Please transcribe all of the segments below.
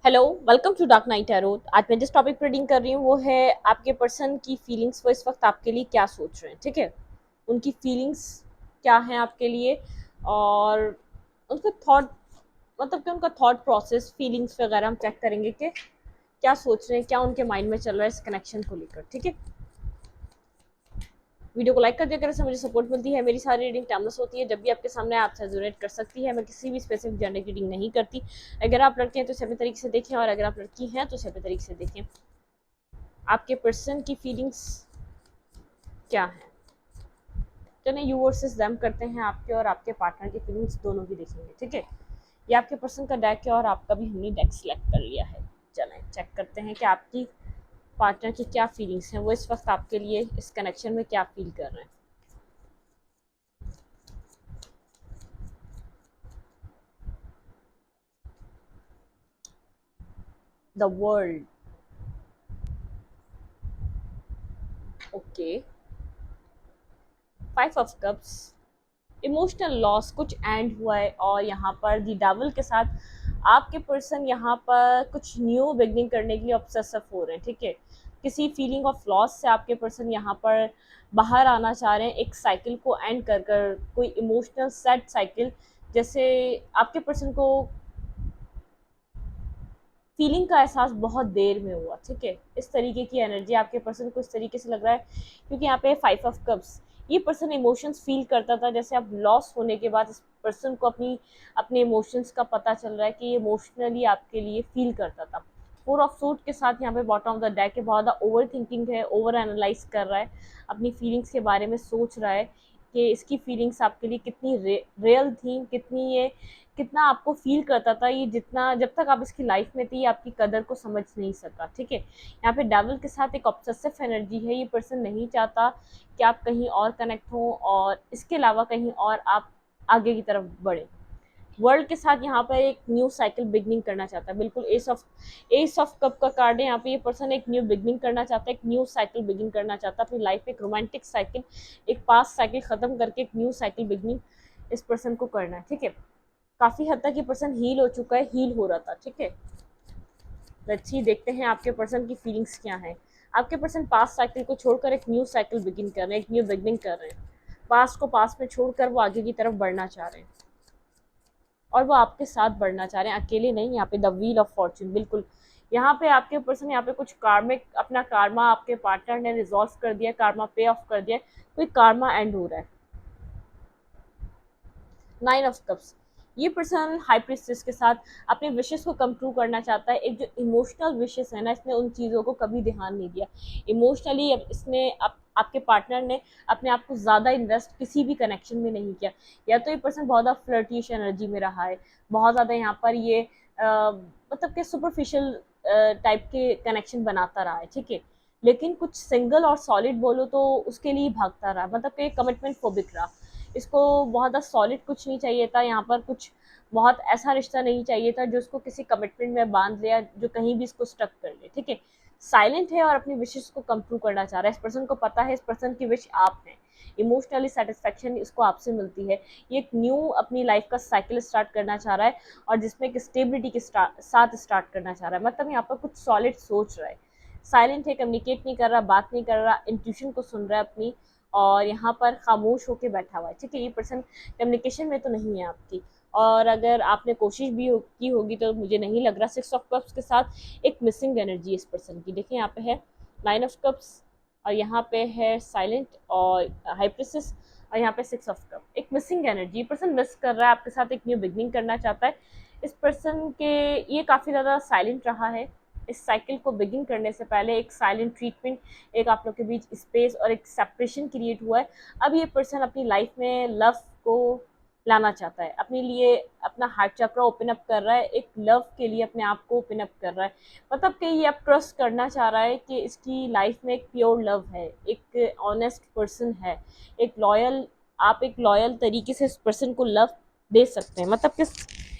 Hello, welcome to dark night tarot. आज मैं जिस टॉपिक पर रीडिंग कर रही हूँ वो है आपके पर्सन की फीलिंग्स। वो इस वक्त आपके लिए क्या सोच रहे हैं, ठीक है। उनकी फीलिंग्स क्या हैं आपके लिए, और उनका थॉट, मतलब कि उनका थॉट प्रोसेस, फीलिंग्स वगैरह हम चेक करेंगे कि क्या सोच रहे हैं, क्या उनके माइंड में चल रहा है इस कनेक्शन को लेकर, ठीक है। वीडियो को लाइक कर दिया करें, से मुझे सपोर्ट मिलती है। मेरी सारी रीडिंग टाइमलेस होती है, जब भी आपके सामने आपसे रेजोनेट कर सकती है। मैं किसी भी स्पेसिफिक जेंडर की रीडिंग नहीं करती। अगर आप लड़के हैं तो इसे अपने तरीके से देखें, और अगर आप लड़की हैं तो इसे अपने तरीके से देखें। आपके पर्सन की फीलिंग्स क्या है। चलिए यू वर्सेस देम करते हैं, आपके और आपके पार्टनर की फीलिंग्स दोनों की देखेंगे, ठीक है। ये आपके पर्सन का डेक है और आपका भी हमने डेक सेलेक्ट कर लिया है। चलें चेक करते हैं कि आपकी पार्टनर की क्या फीलिंग्स हैं, वो इस वक्त आपके लिए इस कनेक्शन में क्या फील कर रहे हैं। The world, okay. Five of cups, emotional loss कुछ एंड हुआ है, और यहाँ पर दी डेविल के साथ आपके पर्सन यहाँ पर कुछ न्यू बिगनिंग करने के लिए ऑब्सेसिव हो रहे हैं, ठीक है। किसी फीलिंग ऑफ लॉस से आपके पर्सन यहाँ पर बाहर आना चाह रहे हैं, एक साइकिल को एंड कर कर, कोई इमोशनल सैड साइकिल। जैसे आपके पर्सन को फीलिंग का एहसास बहुत देर में हुआ, ठीक है। इस तरीके की एनर्जी आपके पर्सन को इस तरीके से लग रहा है, क्योंकि यहाँ पे फाइव ऑफ कप्स, ये पर्सन इमोशंस फील करता था। जैसे अब लॉस होने के बाद इस पर्सन को अपने इमोशंस का पता चल रहा है कि ये इमोशनली आपके लिए फील करता था। फोर ऑफ सूट के साथ यहाँ पे बॉटम ऑफ द डेक है, बहुत ज़्यादा ओवर थिंकिंग है, ओवर एनालाइज कर रहा है, अपनी फीलिंग्स के बारे में सोच रहा है कि इसकी फीलिंग्स आपके लिए कितनी रियल थी, कितनी ये, कितना आपको फील करता था। ये जितना, जब तक आप इसकी लाइफ में थे, ये आपकी कदर को समझ नहीं सका, ठीक है। यहाँ पे डेविल के साथ एक ऑब्सेसिव एनर्जी है। ये पर्सन नहीं चाहता कि आप कहीं और कनेक्ट हो, और इसके अलावा कहीं और आप आगे की तरफ बढ़े। वर्ल्ड के साथ यहाँ पर एक न्यू साइकिल बिगनिंग करना चाहता है, बिल्कुल एस ऑफ कप का कार्ड है। यहाँ पे ये पर्सन एक न्यू बिगनिंग करना चाहता है, एक न्यू साइकिल बिगिन करना चाहता है अपनी लाइफ में, एक रोमांटिक साइकिल, एक पास्ट साइकिल खत्म करके एक न्यू साइकिल बिगनिंग इस पर्सन को करना है, ठीक है। काफी हद तक ये पर्सन हील हो चुका है, हील हो रहा था, ठीक है। लेट्स सी, देखते हैं आपके पर्सन की फीलिंग्स क्या है। आपके पर्सन पास्ट साइकिल को छोड़कर एक न्यू साइकिल बिगिन कर रहे हैं, एक न्यू बिगनिंग कर रहे हैं। पास्ट को पास्ट में छोड़कर वो आगे की तरफ बढ़ना चाह रहे हैं, और वो आपके साथ बढ़ना चाह रहे हैं, अकेले नहीं। यहाँ पे द व्हील ऑफ फॉर्चून, बिल्कुल। यहाँ पे आपके पर्सन, यहाँ पे कुछ कार्मिक, अपना कार्मा आपके पार्टनर ने रिजॉल्व कर दिया, कार्मा पे ऑफ कर दिया, कोई कार्मा एंड हो रहा है। नाइन ऑफ कप्स, ये पर्सन हाई प्रिस्टेस के साथ अपने विशेस को कम ट्रू करना चाहता है। एक जो इमोशनल विशेस है ना, इसने उन चीज़ों को कभी ध्यान नहीं दिया इमोशनली। इसने आपके पार्टनर ने अपने आप को ज़्यादा इन्वेस्ट किसी भी कनेक्शन में नहीं किया। या तो ये पर्सन बहुत ज़्यादा फ्लर्टिश एनर्जी में रहा है, बहुत ज़्यादा यहाँ पर ये मतलब कि सुपरफिशियल टाइप के कनेक्शन बनाता रहा है, ठीक है। लेकिन कुछ सिंगल और सॉलिड बोलो तो उसके लिए भागता रहा, मतलब कि कमिटमेंट फोबिक रहा। इसको बहुत ज़्यादा सॉलिड कुछ नहीं चाहिए था, यहाँ पर कुछ बहुत ऐसा रिश्ता नहीं चाहिए था जो उसको किसी कमिटमेंट में बांध ले, या जो कहीं भी इसको स्टक कर ले, ठीक है। साइलेंट है और अपनी विशेष को कम ट्रू करना चाह रहा है। इस पर्सन को पता है इस पर्सन की विश आप हैं, इमोशनली सेटिस्फेक्शन इसको आपसे मिलती है। ये एक न्यू अपनी लाइफ का साइकिल स्टार्ट करना चाह रहा है, और जिसमें एक स्टेबिलिटी के साथ स्टार्ट करना चाह रहा है। मतलब यहाँ पर कुछ सॉलिड सोच रहा है। साइलेंट है, कम्युनिकेट नहीं कर रहा, बात नहीं कर रहा, इंट्यूशन को सुन रहा है अपनी, और यहाँ पर खामोश होकर बैठा हुआ है, ठीक है। ये पर्सन कम्युनिकेशन में तो नहीं है आपकी, और अगर आपने कोशिश भी की होगी तो मुझे नहीं लग रहा। सिक्स ऑफ कप्स के साथ एक मिसिंग एनर्जी इस पर्सन की, देखिए यहाँ पे है नाइन ऑफ कप्स, और यहाँ पे है साइलेंट और हाइप्रिसिस, और यहाँ पे सिक्स ऑफ कप, एक मिसिंग एनर्जी। पर्सन मिस कर रहा है, आपके साथ एक न्यू बिगनिंग करना चाहता है। इस पर्सन के, ये काफ़ी ज़्यादा साइलेंट रहा है। इस साइकिल को बिगिन करने से पहले एक साइलेंट ट्रीटमेंट, एक आप लोग के बीच स्पेस और एक सेपरेशन क्रिएट हुआ है। अब ये पर्सन अपनी लाइफ में लव को लाना चाहता है, अपने लिए अपना हार्ट चक्र ओपन अप कर रहा है, एक लव के लिए अपने आप को ओपन अप कर रहा है। मतलब कि ये अब ट्रस्ट करना चाह रहा है कि इसकी लाइफ में एक प्योर लव है, एक ऑनेस्ट पर्सन है, एक लॉयल, आप एक लॉयल तरीके से इस पर्सन को लव दे सकते हैं। मतलब कि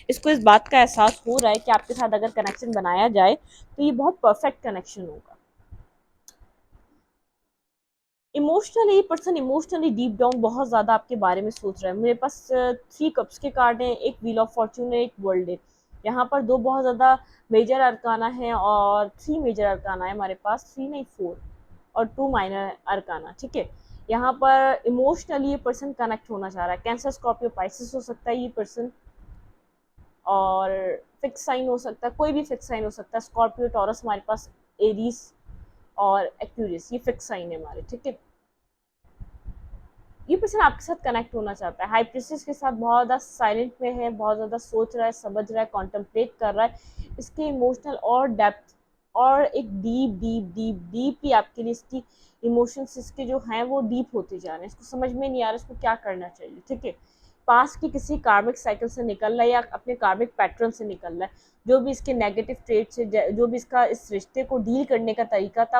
इसको इस बात का एहसास हो रहा है कि आपके साथ अगर कनेक्शन बनाया जाए तो ये बहुत परफेक्ट कनेक्शन होगा। Emotionally person emotionally deep down बहुत ज़्यादा आपके बारे में सोच रहा है। मेरे पास थ्री कप्स के कार्ड हैं, एक व्हील ऑफ फॉर्चून है, एक वर्ल्ड है। यहाँ पर दो बहुत ज़्यादा मेजर अरकाना है और 3 मेजर अरकाना है हमारे पास, 3 नहीं 4 और 2 माइनर अरकाना, ठीक है। यहाँ पर इमोशनली ये पर्सन कनेक्ट होना चाह रहा है। कैंसर, स्कॉर्पियो, पाइसेस हो सकता है ये पर्सन, और फिक्स साइन हो सकता है, कोई भी फिक्स साइन हो सकता है। स्कॉर्पियो, टॉरस हमारे पास, एरीज और एक्यूरियस, ये फिक्स साइन है हमारे, ठीक है। ये पर्सन आपके साथ कनेक्ट होना चाहता है। हाई प्रीस्टेस के साथ बहुत ज़्यादा साइलेंट में है, बहुत ज़्यादा सोच रहा है, समझ रहा है, कॉन्टम्पलेट कर रहा है। इसके इमोशनल और डेप्थ और एक डीप डीप डीप डीपली आपके लिए इसकी इमोशंस इसके जो हैं वो डीप होते जा रहे हैं। इसको समझ में नहीं आ रहा इसको क्या करना चाहिए, ठीक है। पास्ट की किसी कार्मिक साइकिल से निकल रहा है या अपने कार्मिक पैटर्न से निकल रहा है। जो भी इसके नेगेटिव ट्रेट्स है, जो भी इसका इस रिश्ते को डील करने का तरीका था,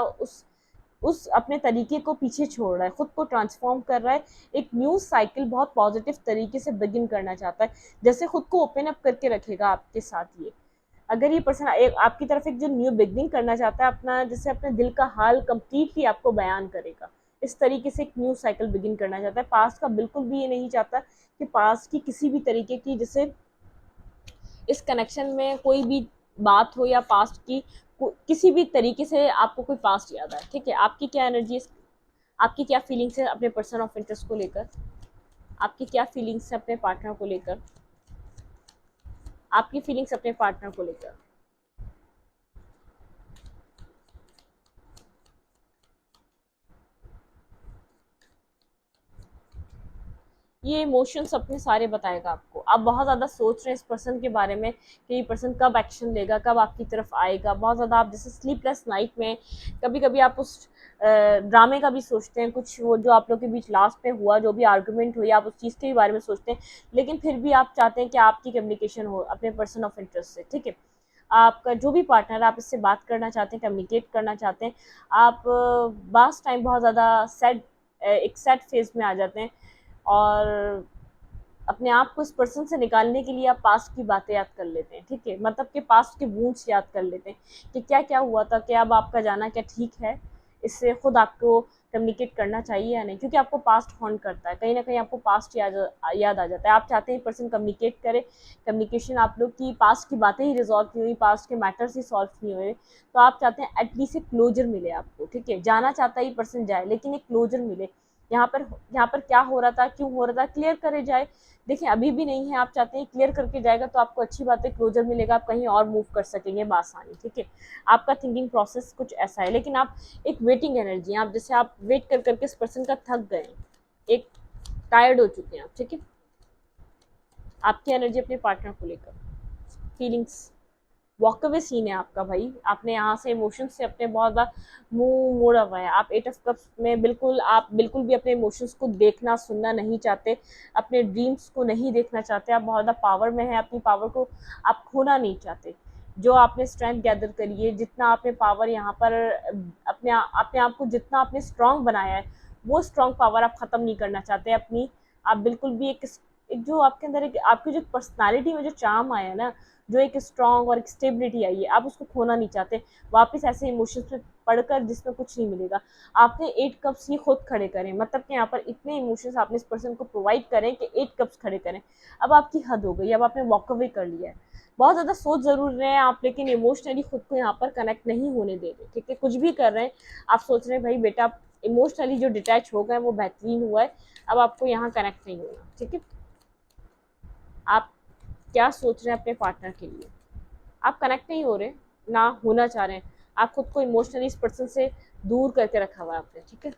उस अपने तरीके को पीछे छोड़ रहा है, खुद को ट्रांसफॉर्म कर रहा है। एक न्यू साइकिल बहुत पॉजिटिव तरीके से बिगिन करना चाहता है, जैसे खुद को ओपन अप करके रखेगा आपके साथ। ये अगर ये पर्सन आपकी तरफ एक जो न्यू बिगनिंग करना चाहता है, अपना जैसे अपने दिल का हाल कंप्लीटली आपको बयान करेगा, इस तरीके से एक न्यू साइकिल बिगिन करना चाहता है। पास्ट का बिल्कुल भी ये नहीं चाहता कि पास्ट की किसी भी तरीके की जैसे इस कनेक्शन में कोई भी बात हो या पास्ट की किसी भी तरीके से आपको कोई पास्ट याद आए, ठीक है। आपकी क्या एनर्जी, आपकी क्या फीलिंग्स है अपने पर्सन ऑफ इंटरेस्ट को लेकर, आपकी क्या फीलिंग्स है अपने पार्टनर को लेकर, आपकी फीलिंग्स अपने पार्टनर को लेकर। ये इमोशंस अपने सारे बताएगा आपको। आप बहुत ज़्यादा सोच रहे हैं इस पर्सन के बारे में कि ये पर्सन कब एक्शन लेगा, कब आपकी तरफ आएगा। बहुत ज़्यादा आप जैसे स्लीपलेस नाइट में कभी कभी आप उस ड्रामे का भी सोचते हैं, कुछ वो जो आप लोग के बीच लास्ट में हुआ, जो भी आर्गुमेंट हुई, आप उस चीज़ के बारे में सोचते हैं। लेकिन फिर भी आप चाहते हैं कि आपकी कम्युनिकेशन हो अपने पर्सन ऑफ इंटरेस्ट से, ठीक है। आपका जो भी पार्टनर है, आप इससे बात करना चाहते हैं, कम्युनिकेट करना चाहते हैं। आप बास टाइम बहुत ज़्यादा सैड, एक सैड फेज में आ जाते हैं और अपने आप को इस पर्सन से निकालने के लिए आप पास्ट की बातें याद कर लेते हैं, ठीक है। मतलब कि पास्ट के वूंड्स याद कर लेते हैं कि क्या क्या हुआ था, क्या अब आपका जाना क्या ठीक है, इससे खुद आपको कम्युनिकेट करना चाहिए या नहीं, क्योंकि आपको पास्ट हॉन्ट करता है। कहीं ना कहीं आपको पास्ट याद आ जाता है। आप चाहते हैं पर्सन कम्युनिकेट करे, कम्युनिकेशन आप लोग की पास्ट की बातें ही रिजॉल्व नहीं हुई, पास्ट के मैटर्स ही सॉल्व नहीं हुए, तो आप चाहते हैं एटलीस्ट एक क्लोजर मिले आपको, ठीक है। जाना चाहता है ये पर्सन जाए, लेकिन एक क्लोजर मिले। यहाँ पर क्या हो रहा था, क्यों हो रहा था, क्लियर करे जाए। देखिए अभी भी नहीं है, आप चाहते हैं क्लियर करके जाएगा तो आपको अच्छी बात है, क्लोजर मिलेगा, आप कहीं और मूव कर सकेंगे बासानी, ठीक है। आपका थिंकिंग प्रोसेस कुछ ऐसा है, लेकिन आप एक वेटिंग एनर्जी, आप जैसे आप वेट कर करके इस पर्सन का थक गए, एक टायर्ड हो चुके हैं आप, ठीक है। आपकी एनर्जी अपने पार्टनर को लेकर, फीलिंग्स, वॉक अवे सीन है आपका भाई। आपने यहाँ से इमोशंस से अपने बहुत बार मुंह मोड़ा हुआ है। आप 8 ऑफ कप्स में बिल्कुल, आप बिल्कुल भी अपने इमोशंस को देखना सुनना नहीं चाहते, अपने ड्रीम्स को नहीं देखना चाहते। आप बहुत ज़्यादा पावर में है, अपनी पावर को आप खोना नहीं चाहते। जो आपने स्ट्रेंथ गैदर करी है, जितना आपने पावर यहाँ पर अपने आप को जितना आपने स्ट्रांग बनाया है, वो स्ट्रांग पावर आप ख़त्म नहीं करना चाहते अपनी। आप बिल्कुल भी एक जो आपके अंदर एक आपकी जो पर्सनालिटी में जो चार्म आया है ना, जो एक स्ट्रांग और एक स्टेबिलिटी आई है, आप उसको खोना नहीं चाहते वापस ऐसे इमोशंस में पढ़कर जिसमें कुछ नहीं मिलेगा। आपने 8 कप्स ही खुद खड़े करें, मतलब कि यहाँ पर इतने इमोशंस आपने इस पर्सन को प्रोवाइड करें कि 8 कप्स खड़े करें। अब आपकी हद हो गई, अब आपने वॉक अवे कर लिया है। बहुत ज़्यादा सोच ज़रूर रहे हैं आप, लेकिन इमोशनली खुद को यहाँ पर कनेक्ट नहीं होने दे रहे, ठीक है। कुछ भी कर रहे हैं, आप सोच रहे हैं भाई बेटा इमोशनली जो डिटैच हो गए वो बेहतरीन हुआ है, अब आपको यहाँ कनेक्ट नहीं होना, ठीक है। आप क्या सोच रहे हैं अपने पार्टनर के लिए, आप कनेक्ट नहीं हो रहे, ना होना चाह रहे हैं। आप खुद को इमोशनली इस पर्सन से दूर करके रखा हुआ है आपने, ठीक है।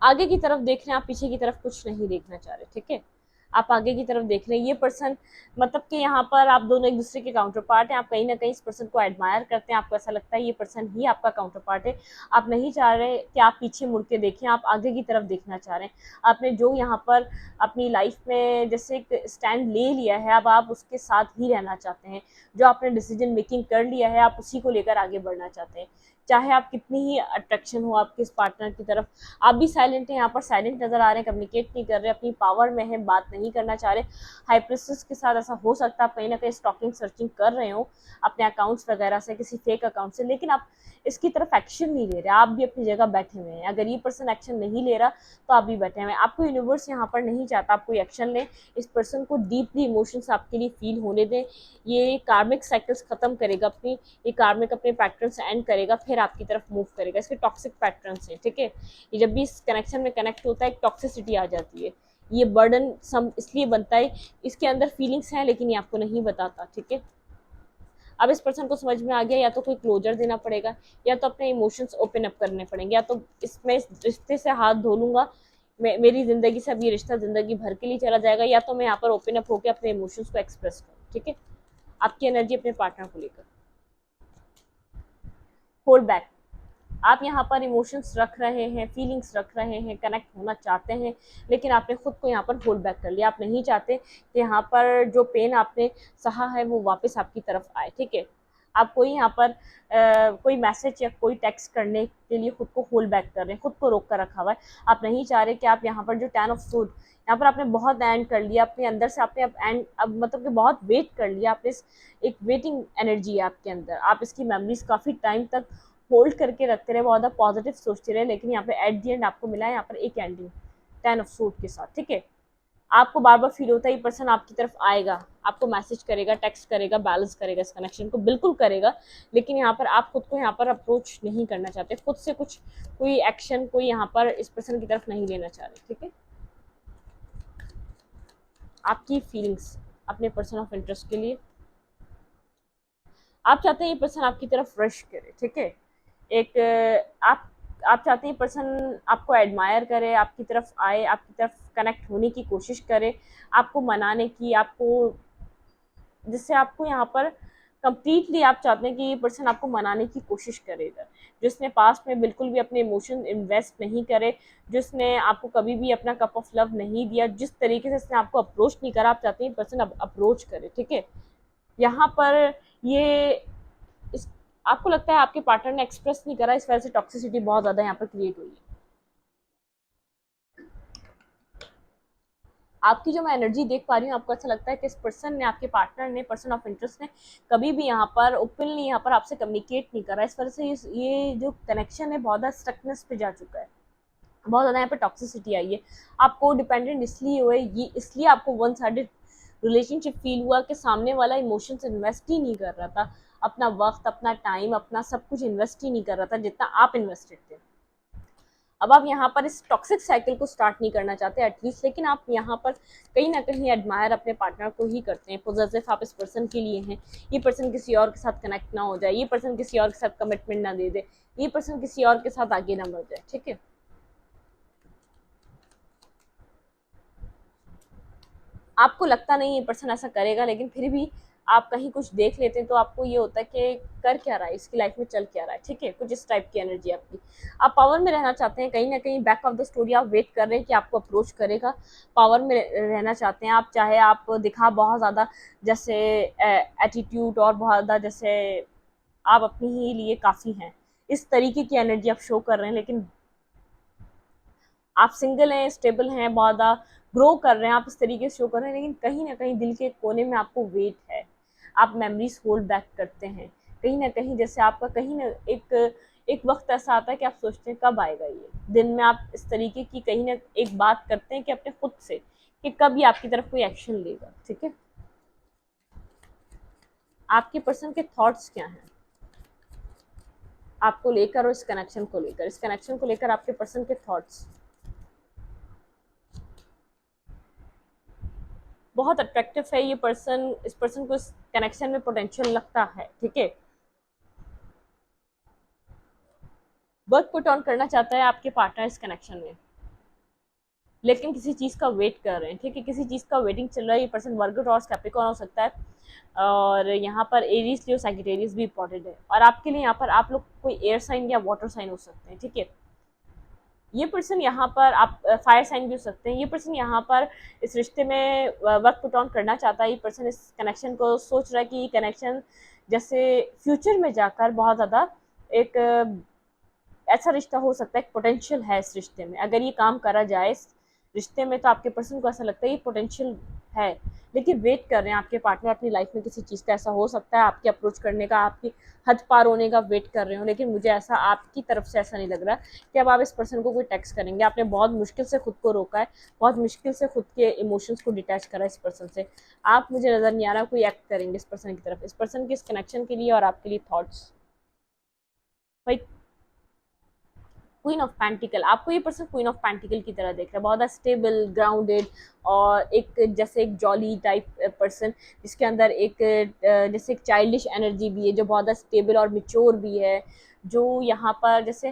आगे की तरफ देख रहे हैं आप, पीछे की तरफ कुछ नहीं देखना चाह रहे, ठीक है। आप आगे की तरफ देख रहे हैं। ये पर्सन मतलब कि यहाँ पर आप दोनों एक दूसरे के काउंटर पार्ट हैं। आप कहीं ना कहीं इस पर्सन को एडमायर करते हैं, आपको ऐसा लगता है ये पर्सन ही आपका काउंटर पार्ट है। आप नहीं चाह रहे कि आप पीछे मुड़ के देखें, आप आगे की तरफ देखना चाह रहे हैं। आपने जो यहाँ पर अपनी लाइफ में जैसे एक स्टैंड ले लिया है, अब आप उसके साथ ही रहना चाहते हैं। जो आपने डिसीजन मेकिंग कर लिया है, आप उसी को लेकर आगे बढ़ना चाहते हैं। चाहे आप कितनी ही अट्रैक्शन हो आपके इस पार्टनर की तरफ, आप भी साइलेंट हैं, यहाँ पर साइलेंट नजर आ रहे हैं, कम्युनिकेट नहीं कर रहे, अपनी पावर में है, बात नहीं करना चाह रहे। हाई प्रिस्टेस के साथ ऐसा हो सकता है, आप कहीं ना कहीं स्टॉकिंग सर्चिंग कर रहे हो अपने अकाउंट्स वगैरह से, किसी फेक अकाउंट से, लेकिन आप इसकी तरफ एक्शन नहीं ले रहे, आप भी अपनी जगह बैठे हुए हैं। अगर ये पर्सन एक्शन नहीं ले रहा तो आप भी बैठे हुए हैं। आपको यूनिवर्स यहाँ पर नहीं चाहता आप कोई एक्शन लें, इस पर्सन को डीपली इमोशंस आपके लिए फील होने दें। ये कार्मिक साइकिल्स खत्म करेगा अपनी, ये कार्मिक अपने पैटर्न्स एंड करेगा, फिर आपकी तरफ मूव करेगा। इसके टॉक्सिक पैटर्न्स हैं, ठीक है। ये जब भी इस कनेक्शन में कनेक्ट होता है एक टॉक्सिसिटी आ जाती है, ये बर्डन सम इसलिए बनता है, इसके अंदर फीलिंग्स हैं लेकिन ये आपको नहीं बताता, ठीक है। अब इस पर्सन को समझ में आ गया, या तो कोई क्लोजर देना पड़ेगा, या तो अपने इमोशंस ओपन अप करने पड़ेंगे, या तो इसमें इस रिश्ते से हाथ धो लूंगा, मेरी जिंदगी से अब ये रिश्ता जिंदगी भर के लिए चला जाएगा, या तो मैं यहाँ पर ओपन अप होकर अपने इमोशंस को एक्सप्रेस करूँ, ठीक है। आपकी एनर्जी अपने पार्टनर को लेकर होल्ड बैक, आप यहाँ पर इमोशंस रख रहे हैं, फीलिंग्स रख रहे हैं, कनेक्ट होना चाहते हैं, लेकिन आपने खुद को यहाँ पर होल्ड बैक कर लिया। आप नहीं चाहते कि यहाँ पर जो पेन आपने सहा है वो वापस आपकी तरफ आए, ठीक है। आप कोई यहाँ पर कोई मैसेज या कोई टेक्स्ट करने के लिए खुद को होल्ड बैक कर रहे हैं, खुद को रोक कर रखा हुआ है। आप नहीं चाह रहे कि आप यहाँ पर जो 10 ऑफ सूड, यहाँ पर आपने बहुत एंड कर लिया अपने अंदर से, आपने अब मतलब कि बहुत वेट कर लिया आपने, एक वेटिंग एनर्जी है आपके अंदर, आप इसकी मेमोरीज काफ़ी टाइम तक होल्ड करके रखते रहे, बहुत ज़्यादा पॉजिटिव सोचते रहे, लेकिन यहाँ पे एट दी एंड आपको मिला है यहाँ पर एक एंडिंग 10 ऑफ सूट के साथ, ठीक है। आपको बार बार फील होता है ये पर्सन आपकी तरफ आएगा, आपको मैसेज करेगा, टेक्स्ट करेगा, बैलेंस करेगा इस कनेक्शन को, बिल्कुल करेगा, लेकिन यहाँ पर आप खुद को यहाँ पर अप्रोच नहीं करना चाहते, खुद से कुछ कोई एक्शन कोई यहाँ पर इस पर्सन की तरफ नहीं लेना चाह रहे, ठीक है। आपकी फीलिंग्स अपने पर्सन ऑफ इंटरेस्ट के लिए, आप चाहते हैं ये पर्सन आपकी तरफ रश करे, ठीक है। एक आप चाहते हैं पर्सन आपको एडमायर करे, आपकी तरफ आए, आपकी तरफ कनेक्ट होने की कोशिश करे, आपको मनाने की, आपको जिससे आपको यहाँ पर कंप्लीटली आप चाहते हैं कि ये पर्सन आपको मनाने की कोशिश करेगा, जिसने पास्ट में बिल्कुल भी अपने इमोशन इन्वेस्ट नहीं करे, जिसने आपको कभी भी अपना कप ऑफ लव नहीं दिया, जिस तरीके से इसने आपको अप्रोच नहीं करा, आप चाहते हैं पर्सन अप्रोच करे, ठीक है। यहाँ पर ये इस आपको लगता है आपके पार्टनर ने एक्सप्रेस नहीं करा, इस वजह से टॉक्सिसिटी बहुत ज़्यादा यहाँ पर क्रिएट हुई है। आपकी जो मैं एनर्जी देख पा रही हूँ, आपको अच्छा लगता है कि इस पर्सन ने, आपके पार्टनर ने, पर्सन ऑफ इंटरेस्ट ने कभी भी यहाँ पर ओपनली यहाँ पर आपसे कम्युनिकेट नहीं करा, इस वजह से ये जो कनेक्शन है बहुत ज़्यादा स्टकनेस पे जा चुका है, बहुत ज़्यादा यहाँ पे टॉक्सिसिटी आई है। आपको डिपेंडेंट इसलिए हुए, ये इसलिए आपको वन साइडेड रिलेशनशिप फील हुआ कि सामने वाला इमोशंस इन्वेस्ट ही नहीं कर रहा था, अपना वक्त, अपना टाइम, अपना सब कुछ इन्वेस्ट ही नहीं कर रहा था जितना आप इन्वेस्टेड थे। अब आप यहाँ पर इस टॉक्सिक साइकिल को स्टार्ट नहीं करना चाहते एटलीस्ट, लेकिन आप यहाँ पर कहीं ना कहीं एडमायर अपने पार्टनर को ही करते हैं, पॉजिटिव आप इस पर्सन के लिए हैं। ये पर्सन किसी और के साथ कनेक्ट ना हो जाए, ये पर्सन किसी और के साथ कमिटमेंट ना दे दे, ये पर्सन किसी और के साथ आगे ना बढ़ जाए, ठीक है। आपको लगता नहीं ये पर्सन ऐसा करेगा, लेकिन फिर भी आप कहीं कुछ देख लेते हैं तो आपको ये होता है कि कर क्या रहा है, इसकी लाइफ में चल क्या रहा है, ठीक है। कुछ इस टाइप की एनर्जी आपकी, आप पावर में रहना चाहते हैं, कहीं ना कहीं बैक ऑफ द स्टोरी आप वेट कर रहे हैं कि आपको अप्रोच करेगा, पावर में रहना चाहते हैं आप, चाहे आप दिखा बहुत ज़्यादा जैसे एटीट्यूड और बहुत ज़्यादा जैसे आप अपने ही लिए काफ़ी हैं, इस तरीके की एनर्जी आप शो कर रहे हैं, लेकिन आप सिंगल हैं, स्टेबल हैं, बहुत ज़्यादा ग्रो कर रहे हैं, आप इस तरीके से शो कर रहे हैं, लेकिन कहीं ना कहीं दिल के कोने में आपको वेट है, आप मेमोरीज होल्ड बैक करते हैं कहीं ना कहीं, जैसे आपका कहीं ना एक वक्त ऐसा आता है कि आप सोचते हैं कब आएगा ये दिन में, आप इस तरीके की कहीं ना एक बात करते हैं कि अपने खुद से कि कब ये आपकी तरफ कोई एक्शन लेगा, ठीक है। आपके पर्सन के थॉट्स क्या हैं आपको लेकर और इस कनेक्शन को लेकर, इस कनेक्शन को लेकर आपके पर्सन के थॉट्स, बहुत अट्रैक्टिव है ये पर्सन, इस पर्सन को इस कनेक्शन में पोटेंशियल लगता है, ठीक है। वर्क पुट ऑन करना चाहता है आपके पार्टनर इस कनेक्शन में, लेकिन किसी चीज़ का वेट कर रहे हैं, ठीक है, किसी चीज़ का वेटिंग चल रहा है। ये पर्सन वर्गो टॉरस कैप्रिकॉर्न हो सकता है, और यहाँ पर एरीज लियो सैजिटेरियस भी इंपॉर्टेंट है, और आपके लिए यहाँ पर आप लोग कोई एयर साइन या वाटर साइन हो सकते हैं, ठीक है। ये पर्सन यहाँ पर आप फायर साइन भी हो सकते हैं। ये पर्सन यहाँ पर इस रिश्ते में वर्क पुट ऑन करना चाहता है। ये पर्सन इस कनेक्शन को सोच रहा है कि ये कनेक्शन जैसे फ्यूचर में जाकर बहुत ज़्यादा एक ऐसा रिश्ता हो सकता है, एक पोटेंशियल है इस रिश्ते में, अगर ये काम करा जाए इस रिश्ते में तो आपके पर्सन को ऐसा लगता है ये पोटेंशियल है, लेकिन वेट कर रहे हैं आपके पार्टनर अपनी लाइफ में किसी चीज़ का, ऐसा हो सकता है आपके अप्रोच करने का, आपकी हद पार होने का वेट कर रहे हो, लेकिन मुझे ऐसा आपकी तरफ से ऐसा नहीं लग रहा कि अब आप इस पर्सन को कोई टेक्स्ट करेंगे। आपने बहुत मुश्किल से खुद को रोका है, बहुत मुश्किल से खुद के इमोशंस को डिटैच करा इस पर्सन से। आप, मुझे नज़र नहीं आ रहा कोई एक्ट करेंगे इस पर्सन की तरफ, इस पर्सन के इस कनेक्शन के लिए और आपके लिए थॉट्स। भाई क्वीन ऑफ पेंटिकल, आपको ये पर्सन क्वीन ऑफ पेंटिकल की तरह देख रहा है, बहुत ज़्यादा स्टेबल, ग्राउंडेड और एक जैसे एक जॉली टाइप पर्सन, जिसके अंदर एक जैसे एक चाइल्डिश एनर्जी भी है, जो बहुत ज़्यादा स्टेबल और मिच्योर भी है, जो यहाँ पर जैसे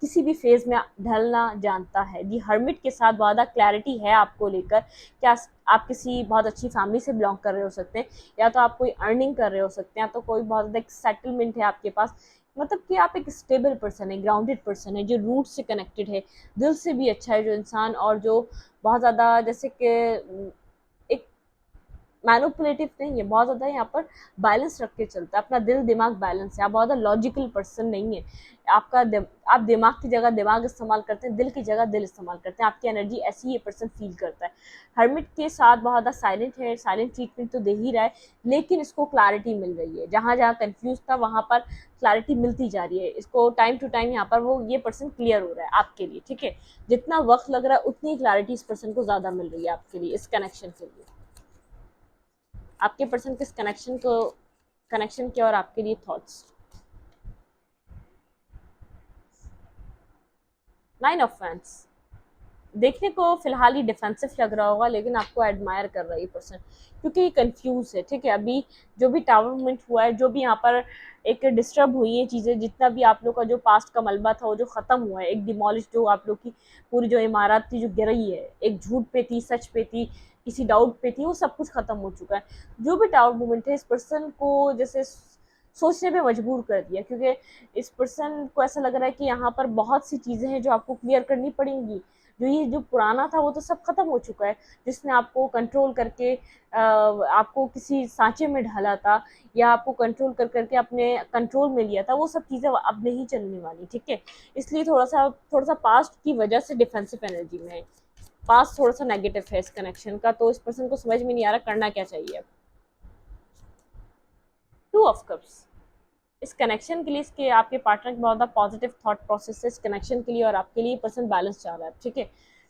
किसी भी फेज़ में ढलना जानता है। दी हर्मिट के साथ बहुत ज़्यादा क्लैरिटी है आपको लेकर, क्या आप किसी बहुत अच्छी फैमिली से बिलोंग कर रहे हो सकते हैं, या तो आप कोई अर्निंग कर रहे हो सकते हैं, या तो कोई बहुत ज़्यादा एक सेटलमेंट है आपके पास, मतलब कि आप एक स्टेबल पर्सन है, ग्राउंडेड पर्सन है, जो रूट से कनेक्टेड है, दिल से भी अच्छा है जो इंसान, और जो बहुत ज़्यादा जैसे कि एक मैनिपुलेटिव नहीं है, बहुत ज़्यादा यहाँ पर बैलेंस रख के चलता है, अपना दिल दिमाग बैलेंस है, आप बहुत ज़्यादा लॉजिकल पर्सन नहीं है, आप दिमाग की जगह दिमाग इस्तेमाल करते हैं, दिल की जगह दिल इस्तेमाल करते हैं, आपकी एनर्जी ऐसी ये पर्सन फील करता है। हर्मिट के साथ बहुत ज़्यादा साइलेंट है, साइलेंट ट्रीटमेंट तो दे ही रहा है, लेकिन इसको क्लैरिटी मिल रही है, जहाँ जहाँ कन्फ्यूज था वहाँ पर क्लैरिटी मिलती जा रही है इसको, टाइम टू टाइम यहाँ पर वो ये पर्सन क्लियर हो रहा है आपके लिए, ठीक है। जितना वक्त लग रहा है उतनी क्लैरिटी इस पर्सन को ज़्यादा मिल रही है आपके लिए, इस कनेक्शन के लिए, आपके पर्सन के इस कनेक्शन के और आपके लिए थॉट्स। 9 ऑफ फैंस, देखने को फिलहाल ही डिफेंसिव लग रहा होगा, लेकिन आपको एडमायर कर रहा है ये पर्सन, क्योंकि ये कंफ्यूज है, ठीक है। अभी जो भी टावर मूवमेंट हुआ है, जो भी यहाँ पर एक डिस्टर्ब हुई है चीज़ें, जितना भी आप लोग का जो पास्ट का मलबा था वो जो ख़त्म हुआ है, एक डिमोलिश जो आप लोग की पूरी जो इमारत थी जो गिरी है, एक झूठ पे थी, सच पे थी, किसी डाउट पे थी, वो सब कुछ ख़त्म हो चुका है। जो भी टावर मूवमेंट है इस पर्सन को जैसे सोचने पे मजबूर कर दिया, क्योंकि इस पर्सन को ऐसा लग रहा है कि यहाँ पर बहुत सी चीज़ें हैं जो आपको क्लियर करनी पड़ेंगी, जो ये जो पुराना था वो तो सब खत्म हो चुका है, जिसने आपको कंट्रोल करके आपको किसी सांचे में ढाला था, या आपको कंट्रोल कर करके अपने कंट्रोल में लिया था, वो सब चीज़ें अब नहीं चलने वाली, ठीक है। इसलिए थोड़ा सा पास्ट की वजह से डिफेंसिव एनर्जी में है, पास्ट थोड़ा सा नेगेटिव है इस कनेक्शन का, तो इस पर्सन को समझ में नहीं आ रहा करना क्या चाहिए अब। 2 ऑफ कप्स, इस कनेक्शन के लिए, इसके आपके पार्टनर की बहुत ज़्यादा पॉजिटिव थॉट प्रोसेस है इस कनेक्शन के लिए, और आपके लिए पर्सन बैलेंस चाह रहा है, ठीक है।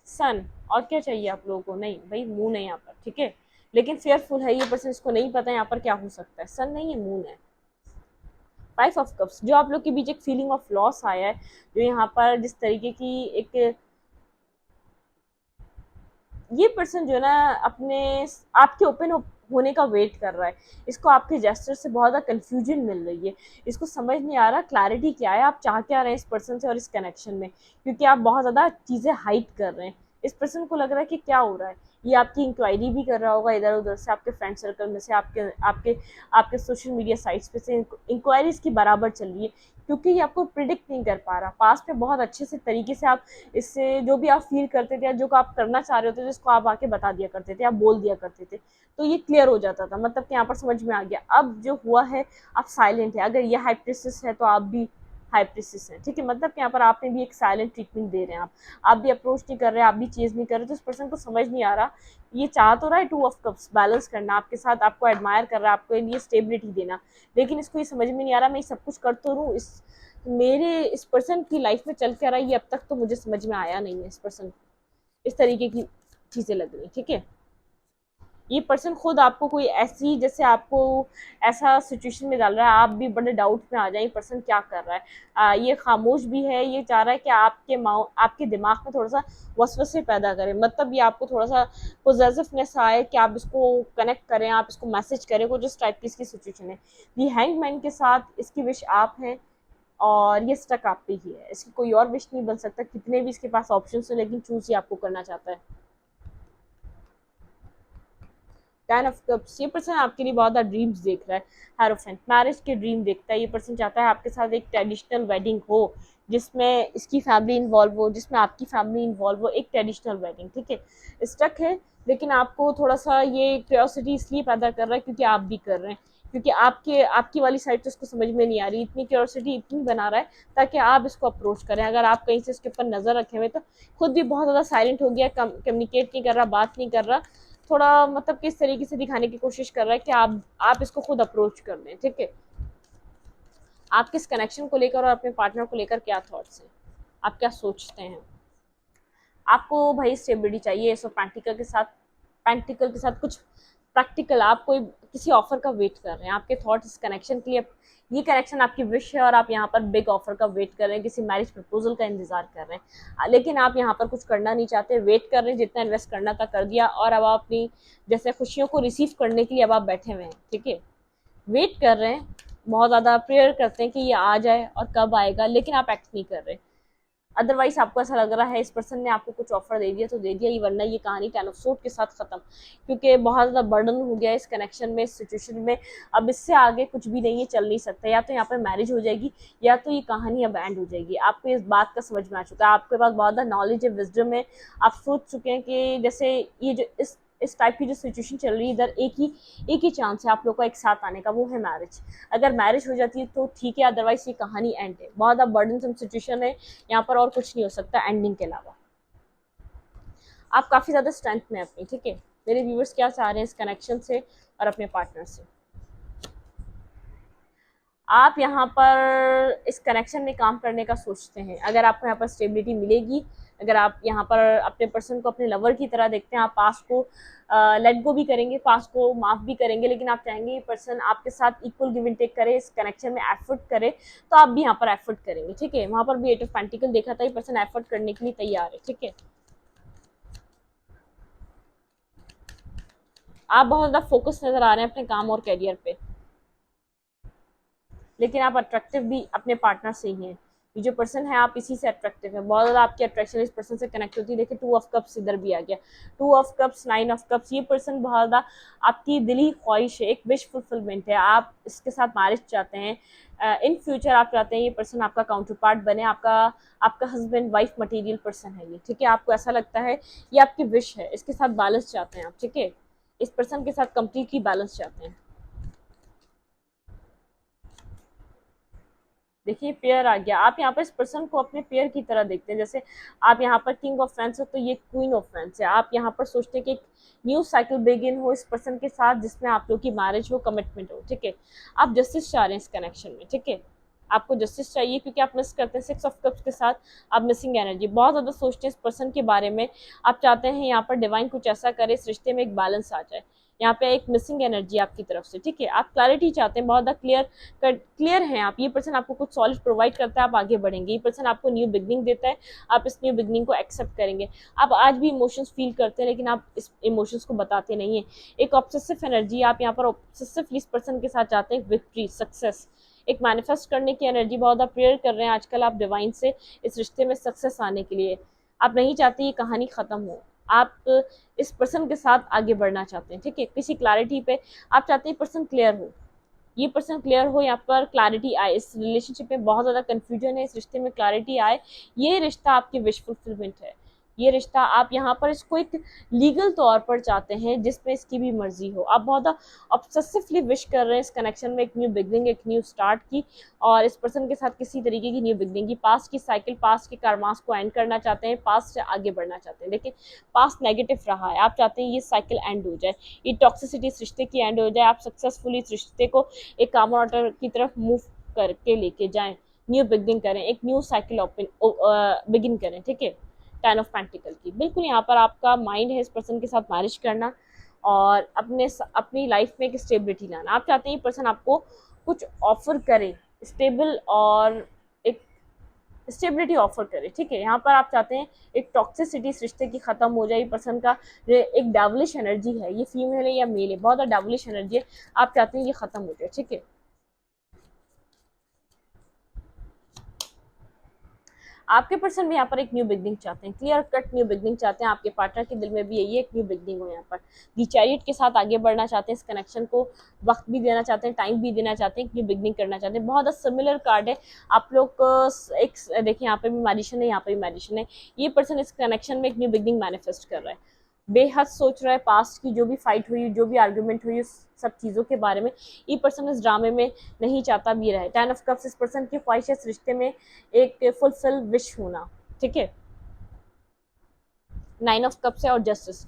सन, और क्या चाहिए आप लोगों को, नहीं भाई मून है यहाँ पर, ठीक है, लेकिन फेयरफुल है ये पर्सन, इसको नहीं पता यहाँ पर क्या हो सकता है, सन नहीं है मून है। 5 ऑफ कप्स, जो आप लोग के बीच एक फीलिंग ऑफ लॉस आया है, जो यहाँ पर जिस तरीके की एक ये पर्सन जो है ना अपने आपके ओपन होने का वेट कर रहा है, इसको आपके जेस्चर से बहुत ज़्यादा कन्फ्यूजन मिल रही है, इसको समझ नहीं आ रहा क्लैरिटी क्या है, आप चाह क्या रहे हैं इस पर्सन से और इस कनेक्शन में, क्योंकि आप बहुत ज़्यादा चीज़ें हाइड कर रहे हैं। इस पर्सन को लग रहा है कि क्या हो रहा है, ये आपकी इंक्वायरी भी कर रहा होगा इधर उधर से, आपके फ्रेंड सर्कल में से, आपके आपके आपके सोशल मीडिया साइट्स पे से इंक्वायरीज की बराबर चल रही है, क्योंकि ये आपको प्रिडिक्ट नहीं कर पा रहा। पास्ट में बहुत अच्छे से तरीके से आप इससे जो भी आप फील करते थे या जो आप करना चाह रहे होते थे उसको आप आके बता दिया करते थे, आप बोल दिया करते थे, तो ये क्लियर हो जाता था, मतलब कि यहाँ पर समझ में आ गया। अब जो हुआ है आप साइलेंट है, अगर ये हाई प्रिंसेस है तो आप भी हाई प्रिंसेस हैं, ठीक है, मतलब कि यहाँ पर आपने भी एक साइलेंट ट्रीटमेंट दे रहे हैं, आप भी अप्रोच नहीं कर रहे, आप भी चेज नहीं कर रहे, तो इस पर्सन को समझ नहीं आ रहा, ये चाह तो रहा है 2 ऑफ कप्स बैलेंस करना आपके साथ, आपको एडमायर कर रहा है, आपको लिए स्टेबिलिटी देना, लेकिन इसको ये समझ में नहीं आ रहा मैं सब कुछ कर तो रहूँ, मेरे इस पर्सन की लाइफ में चल क्या रहा है ये अब तक तो मुझे समझ में आया नहीं है। इस पर्सन इस तरीके की चीज़ें लग रही, ठीक है। ये पर्सन खुद आपको कोई ऐसी जैसे आपको ऐसा सिचुएशन में डाल रहा है, आप भी बड़े डाउट में आ जाए पर्सन क्या कर रहा है। ये खामोश भी है, ये चाह रहा है कि आपके दिमाग में थोड़ा सा वसवसे पैदा करें, मतलब ये आपको थोड़ा सा पोजेसिवनेस आए कि आप इसको कनेक्ट करें, आप इसको मैसेज करें, कुछ जिस टाइप की इसकी सिचुएशन है। दी हैंगमैन के साथ इसकी विश आप हैं और ये स्टक आप पे ही है, इसकी कोई और विश नहीं बन सकता, कितने भी इसके पास ऑप्शन हो लेकिन चूज ही आपको करना चाहता है। 10 ऑफ कप्स, ये पर्सन आपके लिए बहुत ज़्यादा ड्रीम्स देख रहा है, हेरोफेंट मैरिज के ड्रीम देखता है, ये पर्सन चाहता है आपके साथ एक ट्रेडिशनल वेडिंग हो, जिसमें इसकी फैमिली इन्वॉल्व हो, जिसमें आपकी फैमिली इन्वॉल्व हो, एक ट्रेडिशनल वेडिंग, ठीक है। स्टक है, लेकिन आपको थोड़ा सा ये क्यूरियोसिटी इसलिए पैदा कर रहा है क्योंकि आप भी कर रहे हैं, क्योंकि आपकी वाली साइड तो उसको समझ में नहीं आ रही, इतनी क्यूरियोसिटी इतनी बना रहा है ताकि आप इसको अप्रोच करें। अगर आप कहीं से इसके ऊपर नज़र रखे हुए तो खुद भी बहुत ज़्यादा साइलेंट हो गया, कम्युनिकेट नहीं कर रहा, बात नहीं कर रहा, थोड़ा मतलब किस तरीके से दिखाने की कोशिश कर रहा है कि आप इसको खुद अप्रोच कर लें। ठीक है, आपके इस कनेक्शन को लेकर और अपने पार्टनर को लेकर क्या थॉट्स हैं, आप क्या सोचते हैं? आपको भाई स्टेबिलिटी चाहिए, सो प्रैक्टिकल के साथ कुछ प्रैक्टिकल, आप कोई किसी ऑफर का वेट कर रहे हैं, आपके थॉट्स इस कनेक्शन के लिए, ये कनेक्शन आपकी विश है और आप यहाँ पर बिग ऑफर का वेट कर रहे हैं, किसी मैरिज प्रपोजल का इंतजार कर रहे हैं, लेकिन आप यहाँ पर कुछ करना नहीं चाहते, वेट कर रहे हैं, जितना इन्वेस्ट करना था कर दिया और अब आप अपनी जैसे खुशियों को रिसीव करने के लिए अब आप बैठे हुए हैं। ठीक है, वेट कर रहे हैं, बहुत ज़्यादा प्रेयर करते हैं कि ये आ जाए और कब आएगा, लेकिन आप एक्ट नहीं कर रहे। अदरवाइज आपको ऐसा लग रहा है इस पर्सन ने आपको कुछ ऑफर दे दिया तो दे दिया ही, वरना ये कहानी 10 ऑफ सोर्ड के साथ खत्म, क्योंकि बहुत ज़्यादा बर्डन हो गया इस कनेक्शन में, इस सिचुएशन में। अब इससे आगे कुछ भी नहीं है, चल नहीं सकता, या तो यहाँ पर मैरिज हो जाएगी या तो ये कहानी अब एंड हो जाएगी। आपको इस बात का समझ में आ चुका है, आपके पास बहुत ज़्यादा नॉलेज है, विजडम है, आप सोच चुके हैं कि जैसे ये जो इस टाइप की जो सिचुएशन चल रही है, इधर एक ही चांस है आप लोग का एक साथ आने का, वो है मैरिज। अगर मैरिज हो जाती है तो ठीक है, अदरवाइज ये कहानी एंड है। बहुत ज़्यादा बर्डनसम सिचुएशन है यहाँ पर, और कुछ नहीं हो सकता एंडिंग के अलावा। आप काफ़ी ज़्यादा स्ट्रेंथ में अपनी। ठीक है, मेरे व्यूवर्स क्या चाह रहे हैं इस कनेक्शन से और अपने पार्टनर से? आप यहाँ पर इस कनेक्शन में काम करने का सोचते हैं, अगर आपको यहाँ पर स्टेबिलिटी मिलेगी, अगर आप यहाँ पर अपने पर्सन को अपने लवर की तरह देखते हैं, आप पास्ट को लेट गो भी करेंगे, पास्ट को माफ भी करेंगे, लेकिन आप चाहेंगे ये पर्सन आपके साथ इक्वल गिव एंड टेक करे, इस कनेक्शन में एफर्ट करे, तो आप भी यहाँ पर एफर्ट करेंगे। ठीक है, वहाँ पर भी 8 ऑफ पेंटिकल देखा था, ये पर्सन एफर्ट करने के लिए तैयार है। ठीक है, आप बहुत ज़्यादा फोकस नजर आ रहे हैं अपने काम और करियर पे, लेकिन आप अट्रैक्टिव भी अपने पार्टनर से ही हैं। ये जो पर्सन है आप इसी से अट्रैक्टिव है, बहुत ज़्यादा आपकी अट्रैक्शन इस पर्सन से कनेक्ट होती है। देखिए 2 ऑफ कप्स इधर भी आ गया, 2 ऑफ कप्स, 9 ऑफ कप्स, ये पर्सन बहुत ज़्यादा आपकी दिली ख्वाहिश है, एक विश फुलफिलमेंट है, आप इसके साथ मैरिज चाहते हैं, इन फ्यूचर आप चाहते हैं ये पर्सन आपका काउंटर पार्ट बने, आपका हस्बैंड वाइफ मटेरियल पर्सन है ये। ठीक है, आपको ऐसा लगता है ये आपकी विश है, इसके साथ बैलेंस चाहते हैं आप। ठीक है, इस पर्सन के साथ कंप्लीटली बैलेंस चाहते हैं। देखिए पेयर आ गया, आप यहाँ पर इस पर्सन को अपने पेयर की तरह देखते हैं, जैसे आप यहाँ पर किंग ऑफ फैंस हो तो ये क्वीन ऑफ फैंस है। आप यहाँ पर सोचते हैं कि एक न्यू साइकिल बिगिन हो इस पर्सन के साथ, जिसमें आप लोग की मैरिज हो, कमिटमेंट हो। ठीक है, आप जस्टिस चाह रहे हैं इस कनेक्शन में। ठीक है, आपको जस्टिस चाहिए क्योंकि आप मिस करते हैं 6 ऑफ कप्स के साथ, आप मिसिंग एनर्जी, बहुत ज़्यादा सोचते हैं इस पर्सन के बारे में, आप चाहते हैं यहाँ पर डिवाइन कुछ ऐसा करे इस रिश्ते में एक बैलेंस आ जाए। यहाँ पे एक मिसिंग एनर्जी आपकी तरफ से। ठीक है, आप क्लैरिटी चाहते हैं, बहुत ज़्यादा क्लियर हैं आप, ये पर्सन आपको कुछ सॉलिड प्रोवाइड करता है, आप आगे बढ़ेंगे, ये पर्सन आपको न्यू बिगनिंग देता है, आप इस न्यू बिगनिंग को एक्सेप्ट करेंगे। आप आज भी इमोशंस फील करते हैं लेकिन आप इस इमोशंस को बताते नहीं है, एक ऑब्सेसिव एनर्जी, आप यहाँ पर ऑब्सेसिवली इस पर्सन के साथ चाहते हैं विक्ट्री, सक्सेस, एक मैनिफेस्ट करने की एनर्जी, बहुत ज़्यादा प्रेयर कर रहे हैं आजकल आप डिवाइन से इस रिश्ते में सक्सेस आने के लिए। आप नहीं चाहते ये कहानी ख़त्म हो, आप इस पर्सन के साथ आगे बढ़ना चाहते हैं। ठीक है, किसी क्लैरिटी पे आप चाहते हैं पर्सन क्लियर हो, ये पर्सन क्लियर हो, यहाँ पर क्लैरिटी आए, इस रिलेशनशिप में बहुत ज़्यादा कन्फ्यूजन है, इस रिश्ते में क्लैरिटी आए, ये रिश्ता आपकी विश फुलफिलमेंट है, ये रिश्ता आप यहाँ पर इसको एक लीगल तौर पर चाहते हैं जिसमें इसकी भी मर्जी हो। आप बहुत ऑब्सेसिवली विश कर रहे हैं इस कनेक्शन में एक न्यू बिगनिंग, एक न्यू स्टार्ट की, और इस पर्सन के साथ किसी तरीके की न्यू बिगनिंग की, पास्ट की साइकिल, पास्ट के कर्मास को एंड करना चाहते हैं, पास्ट से आगे बढ़ना चाहते हैं। लेकिन पास्ट नेगेटिव रहा है, आप चाहते हैं ये साइकिल एंड हो जाए, ये टॉक्सिसिटी इस रिश्ते की एंड हो जाए, आप सक्सेसफुली इस रिश्ते को एक काम ऑर्डर की तरफ मूव करके लेके जाएं, न्यू बिगनिंग करें, एक न्यू साइकिल ओपन बिगिन करें। ठीक है, 10 ऑफ पेंटिकल की बिल्कुल यहाँ पर आपका माइंड है इस पर्सन के साथ मैरिज करना और अपनी लाइफ में एक स्टेबिलिटी लाना। आप चाहते हैं ये पर्सन आपको कुछ ऑफर करे, स्टेबल और एक स्टेबिलिटी ऑफर करे। ठीक है, यहाँ पर आप चाहते हैं एक टॉक्सिसिटी इस रिश्ते की खत्म हो जाए, ये पर्सन का एक डेविलिश एनर्जी है, ये फीमेल है या मेल है, बहुत ज़्यादा डेविलिश एनर्जी है, आप चाहते हैं ये खत्म हो जाए। ठीक है, आपके पर्सन भी यहाँ पर एक न्यू बिगनिंग चाहते हैं, क्लियर कट न्यू बिगनिंग चाहते हैं, आपके पार्टनर के दिल में भी यही एक न्यू बिगनिंग हो। यहाँ पर दी चैरियट के साथ आगे बढ़ना चाहते हैं, इस कनेक्शन को वक्त भी देना चाहते हैं, टाइम भी देना चाहते हैं, न्यू बिगनिंग करना चाहते हैं। बहुत सिमिलर कार्ड है आप लोग को, एक देखिए यहाँ पे भी मैजिशियन है, यहाँ पे भी मैजिशियन है, ये पर्सन इस कनेक्शन में एक न्यू बिगनिंग मैनिफेस्ट कर रहा है। बेहद सोच रहा है पास्ट की जो भी फाइट हुई, जो भी आर्ग्यूमेंट हुई, उस सब चीज़ों के बारे में। ये पर्सन इस ड्रामे में नहीं चाहता भी रहे। 10 ऑफ कप्स इस पर्सन की ख्वाहिश है इस रिश्ते में एक फुलफिल विश होना, ठीक है। 9 ऑफ कप्स है और जस्टिस।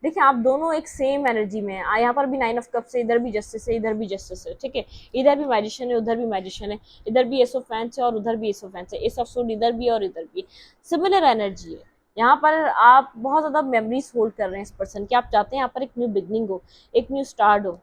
देखिए आप दोनों एक सेम एनर्जी में है, यहाँ पर भी 9 ऑफ कप्स है, इधर भी जस्टिस है, इधर भी जस्टिस है, ठीक है। इधर भी मैजिशियन है, उधर भी मैजिशियन है, इधर भी एस ऑफ फैंस है और उधर भी एस ऑफ फैंस है, एस ऑफ सूट इधर भी और इधर भी। सिमिलर एनर्जी है यहाँ पर। आप बहुत ज़्यादा मेमोरीज होल्ड कर रहे हैं इस पर्सन की। आप चाहते हैं यहाँ पर एक न्यू बिगनिंग हो, एक न्यू स्टार्ट हो।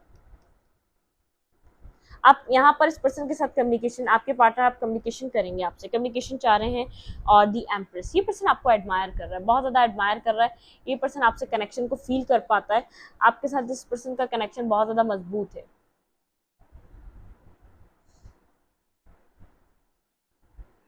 आप यहाँ पर इस पर्सन के साथ कम्युनिकेशन, आपके पार्टनर आप कम्युनिकेशन करेंगे, आपसे कम्युनिकेशन चाह रहे हैं। और दी एम्प्रेस, ये पर्सन आपको एडमायर कर रहा है, बहुत ज़्यादा एडमायर कर रहा है। ये पर्सन आपसे कनेक्शन को फील कर पाता है। आपके साथ इस पर्सन का कनेक्शन बहुत ज़्यादा मजबूत है।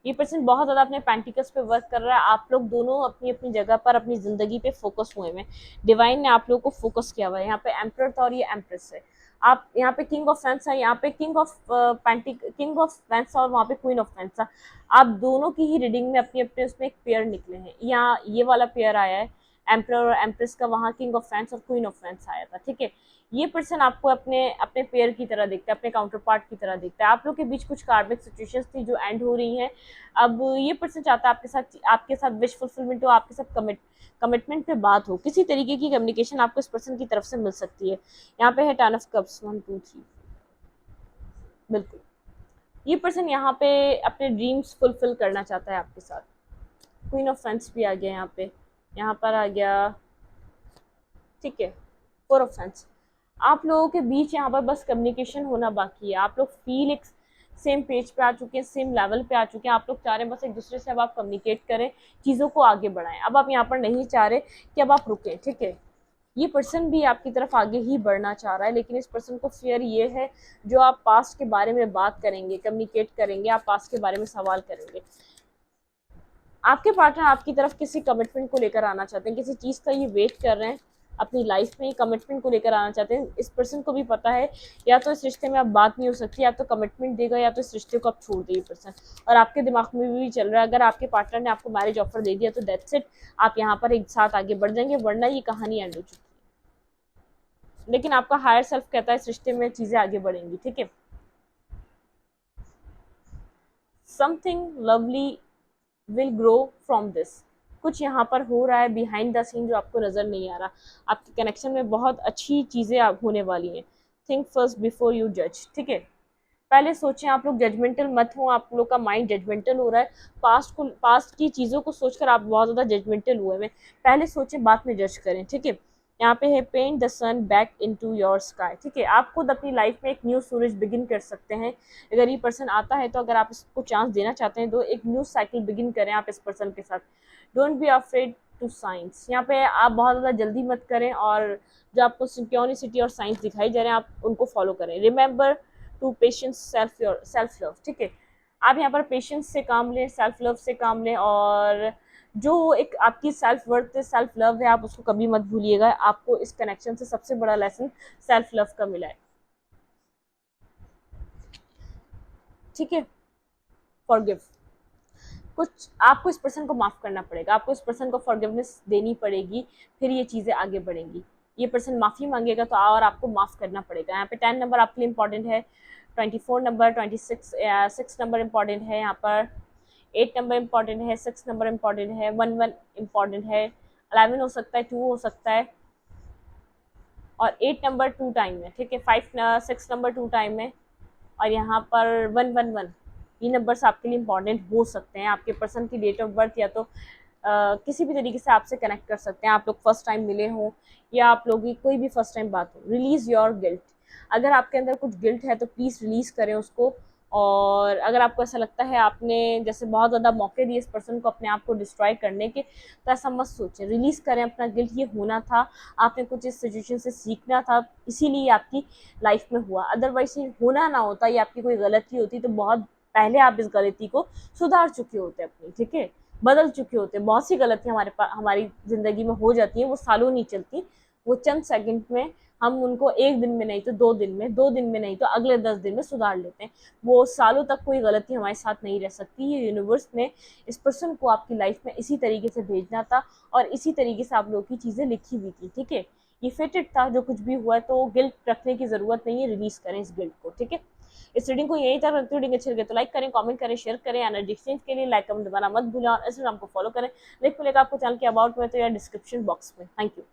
ये पर्सन बहुत ज़्यादा अपने पेंटिकल्स पे वर्क कर रहा है। आप लोग दोनों अपनी अपनी जगह पर अपनी ज़िंदगी पे फोकस हुए हैं। डिवाइन ने आप लोगों को फोकस किया हुआ है। यहाँ पे एम्परर था और ये एम्प्रेस है। आप यहाँ पे किंग ऑफ फैंस है, यहाँ पे किंग ऑफ फैंस और वहाँ पे क्वीन ऑफ फैंस था। आप दोनों की ही रीडिंग में अपने अपने उसमें एक पेयर निकले हैं। यहाँ ये वाला पेयर आया है एम्परर और एम्प्रेस का, वहाँ किंग ऑफ फैंस और क्वीन ऑफ फैंस आया था, ठीक है। ये पर्सन आपको अपने अपने पेयर की तरह देखता है, अपने काउंटर पार्ट की तरह देखता है। आप लोग के बीच कुछ कार्मिक सिचुएशंस थी जो एंड हो रही हैं। अब ये पर्सन चाहता है आपके साथ विश फुलफिलमेंट हो, आपके साथ कमिटमेंट पे बात हो, किसी तरीके की कम्युनिकेशन आपको इस पर्सन की तरफ से मिल सकती है। यहाँ पे है 10 ऑफ कप्स, 1 2 3, बिल्कुल। ये पर्सन यहाँ पे अपने ड्रीम्स फुलफिल करना चाहता है आपके साथ। क्वीन ऑफ फैंस भी आ गया यहाँ पे, यहाँ पर आ गया, ठीक है। 4 ऑफ फैंस। आप लोगों के बीच यहाँ पर बस कम्युनिकेशन होना बाकी है। आप लोग फील एक सेम पेज पे आ चुके हैं, सेम लेवल पे आ चुके हैं। आप लोग चाह रहे हैं बस एक दूसरे से अब आप कम्युनिकेट करें, चीज़ों को आगे बढ़ाएं। अब आप यहाँ पर नहीं चाह रहे कि अब आप रुकें, ठीक है। ये पर्सन भी आपकी तरफ आगे ही बढ़ना चाह रहा है, लेकिन इस पर्सन को फियर ये है जो आप पास्ट के बारे में बात करेंगे, कम्युनिकेट करेंगे, आप पास्ट के बारे में सवाल करेंगे। आपके पार्टनर आपकी तरफ किसी कमिटमेंट को लेकर आना चाहते हैं, किसी चीज़ का ये वेट कर रहे हैं अपनी लाइफ में, कमिटमेंट को लेकर आना चाहते हैं। इस पर्सन को भी पता है या तो इस रिश्ते में अब बात नहीं हो सकती, या तो कमिटमेंट देगा या तो इस रिश्ते को अब छोड़ दे ये पर्सन। और आपके दिमाग में भी चल रहा है अगर आपके पार्टनर ने आपको मैरिज ऑफर दे दिया तो दैट्स इट, आप यहाँ पर एक साथ आगे बढ़ जाएंगे, वरना ये कहानी एंड हो चुकी है। लेकिन आपका हायर सेल्फ कहता है इस रिश्ते में चीज़ें आगे बढ़ेंगी, ठीक है। Something lovely will grow from this. कुछ यहाँ पर हो रहा है बिहाइंड द सीन जो आपको नज़र नहीं आ रहा। आपके कनेक्शन में बहुत अच्छी चीज़ें होने वाली हैं। थिंक फर्स्ट बिफोर यू जज, ठीक है। पहले सोचें, आप लोग जजमेंटल मत हो। आप लोग का माइंड जजमेंटल हो रहा है, पास्ट की चीज़ों को सोचकर आप बहुत ज़्यादा जजमेंटल हुए हैं। पहले सोचें, बाद में जज करें, ठीक है। यहाँ पे है paint the sun back into your sky, ठीक है। आप खुद अपनी लाइफ में एक न्यू सूरज बिगिन कर सकते हैं। अगर ये पर्सन आता है तो अगर आप इसको चांस देना चाहते हैं तो एक न्यू साइकिल बिगिन करें आप इस पर्सन के साथ। Don't be afraid to science, यहाँ पे आप बहुत ज़्यादा जल्दी मत करें, और जो आपको सिक्योरिटी और साइंस दिखाई जा रहे हैं आप उनको फॉलो करें। Remember to patience self love, ठीक है। आप यहाँ पर पेशेंस से काम लें, सेल्फ लव से काम लें, और जो एक आपकी सेल्फ वर्थ है, सेल्फ लव है, आप उसको कभी मत भूलिएगा। आपको इस कनेक्शन से सबसे बड़ा लेसन सेल्फ लव का मिला है, ठीक है। फॉरगिव, कुछ आपको इस पर्सन को माफ़ करना पड़ेगा, आपको इस पर्सन को फॉरगिवनेस देनी पड़ेगी, फिर ये चीज़ें आगे बढ़ेंगी। ये पर्सन माफ़ी मांगेगा तो और आपको माफ़ करना पड़ेगा। यहाँ पे 10 नंबर आपके लिए इंपॉर्टेंट है, 24 नंबर, 6 नंबर इंपॉर्टेंट है, यहाँ पर 8 नंबर इंपॉर्टेंट है, 6 नंबर इंपॉर्टेंट है, 1 इंपॉर्टेंट है, 11 हो सकता है, 2 हो सकता है, और 8 नंबर 2 टाइम है, ठीक है। 6 नंबर 2 टाइम है, और यहाँ पर 111, ये नंबर्स आपके लिए इंपॉर्टेंट हो सकते हैं। आपके पर्सन की डेट ऑफ बर्थ या तो किसी भी तरीके से आपसे कनेक्ट कर सकते हैं। आप लोग फर्स्ट टाइम मिले हों या आप लोगों की कोई भी फर्स्ट टाइम बात हो। रिलीज़ योर गिल्ट, अगर आपके अंदर कुछ गिल्ट है तो प्लीज़ रिलीज़ करें उसको। और अगर आपको ऐसा लगता है आपने जैसे बहुत ज़्यादा मौके दिए इस पर्सन को अपने आप को डिस्ट्रॉय करने के, तो ऐसा मत सोचें, रिलीज़ करें अपना गिल्ट। ये होना था, आपने कुछ इस सिचुएशन से सीखना था, इसीलिए आपकी लाइफ में हुआ। अदरवाइज ये होना ना होता, ये आपकी कोई गलती होती तो बहुत पहले आप इस गलती को सुधार चुके होते अपनी, ठीक है, बदल चुके होते। बहुत सी गलतियाँ हमारी ज़िंदगी में हो जाती हैं, वो सालों नहीं चलती, वो चंद सेकंड में हम उनको एक दिन में नहीं तो 2 दिन में, 2 दिन में नहीं तो अगले 10 दिन में सुधार लेते हैं। वो सालों तक कोई गलती हमारे साथ नहीं रह सकती। ये यूनिवर्स ने इस पर्सन को आपकी लाइफ में इसी तरीके से भेजना था और इसी तरीके से आप लोगों की चीज़ें लिखी हुई थी, ठीक है। ये फेटेड था, जो कुछ भी हुआ है, तो गिल्ट रखने की ज़रूरत नहीं है, रिलीज करें इस गिल्ट को, ठीक है। इस रीडिंग को यही तक रखते, रीडिंग अच्छी लगे तो लाइक करें, कमेंट करें, शेयर करें। एनर्जी एक्सचेंज के लिए लाइक कमेंट दबाना मत भूलें और इंस्टाग्राम को फॉलो करें। लिंक मिलेगा आपको चैनल के अबाउट में तो या डिस्क्रिप्शन बॉक्स में। Thank you.